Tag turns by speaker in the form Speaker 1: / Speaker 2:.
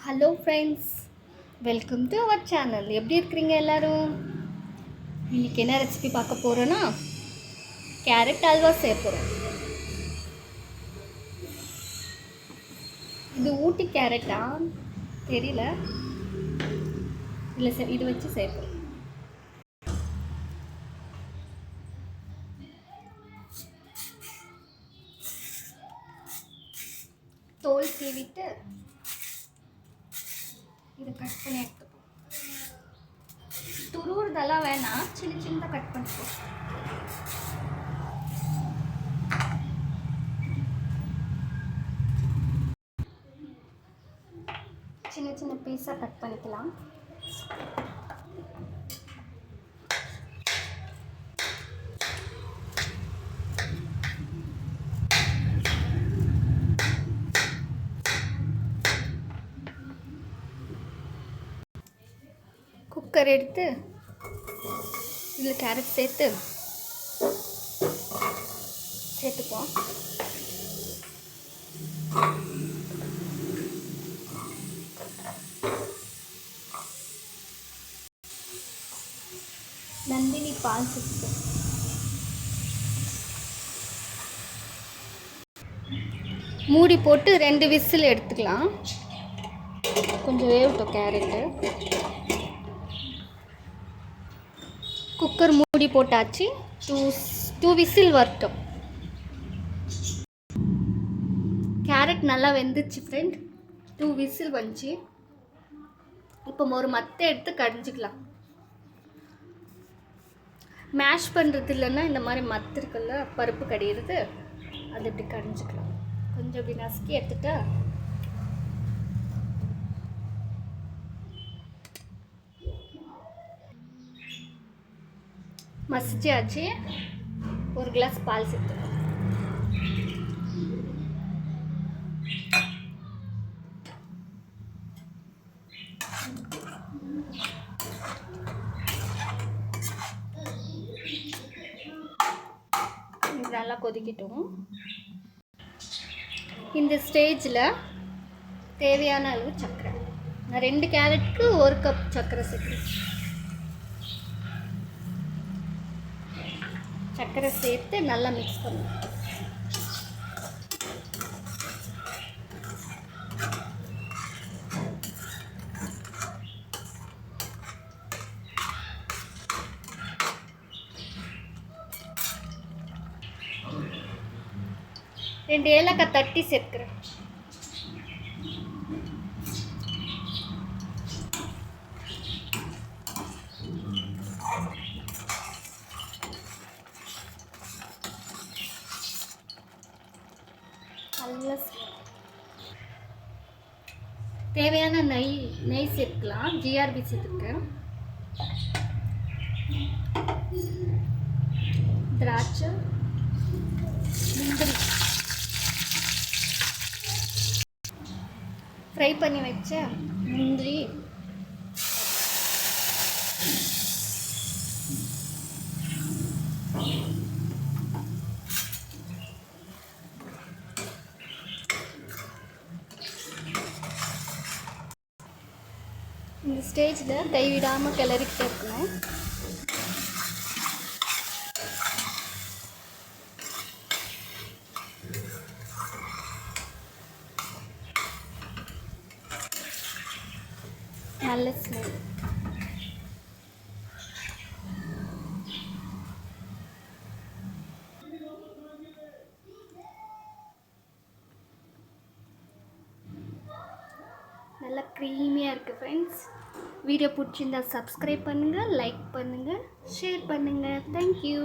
Speaker 1: Hello friends, welcome to our channel. எப்படி இருக்கிறீங்க எல்லோரும்? இன்றைக்கி என்ன ரெசிபி பார்க்க போகிறோன்னா கேரட் அல்வா செய்ய போகிறோம். இது ஊட்டி கேரட்டா தெரியல, இல்லை சார், இது வச்சு செய்ய போகிறோம். தோல் சீவிட்டு இதை கட் பண்ணி எடுத்துப்போம். துருவுறதெல்லாம் வேணாம், சின்ன சின்னதாக கட் பண்ணிப்போம். சின்ன சின்ன பீஸாக கட் பண்ணிக்கலாம். குக்கர் எடுத்து இதில் கேரட் சேர்த்துப்போம். நந்தினி பால் சேர்த்துப்போம். மூடி போட்டு 2 விசில் எடுத்துக்கலாம். கொஞ்சம் வேகட்டும் கேரட்டு. குக்கர் மூடி போட்டாச்சு. 2 விசில் வரட்டும். கேரட் நல்லா வெந்துச்சு ஃப்ரெண்ட். 2 விசில் வந்துச்சு. இப்போ ஒரு மத்தை எடுத்து கடைஞ்சிக்கலாம். மேஷ் பண்ணுறது இல்லைன்னா இந்த மாதிரி மத்து இருக்குல்ல, பருப்பு கடையிறது, அது இப்படி கடைஞ்சிக்கலாம். கொஞ்சம் இப்படி நசுக்கி எடுத்துட்டா மசிச்சாச்சு. 1 கிளாஸ் பால் சேர்த்துக்கலாம். நல்லா கொதிக்கட்டும். இந்த ஸ்டேஜில் தேவையான அளவு சர்க்கரை, நான் 2 கேரட்டுக்கு 1 கப் சர்க்கரை சேர்க்குறேன். சர்க்கரை சேர்த்து நல்லா மிக்ஸ் பண்ணுவேன். ரெண்டு ஏலக்காய் தட்டி சேர்க்கிறேன். தேவையான நெய் சேர்க்கலாம். ஜிஆர்பி சேர்த்துருக்கேன். திராட்சை, முந்திரி, ஃப்ரை பண்ணி வச்ச முந்திரி, இந்த ஸ்டேஜில் கைவிடாமல் கிளறிக்கிட்டே இருக்கணும். நல்ல ஸ்மெல். நல்லா க்ரீமியாக இருக்குது ஃப்ரெண்ட்ஸ். வீடியோ பிடிச்சிருந்தா சப்ஸ்கிரைப் பண்ணுங்கள், லைக் பண்ணுங்கள், ஷேர் பண்ணுங்கள். தேங்க்யூ.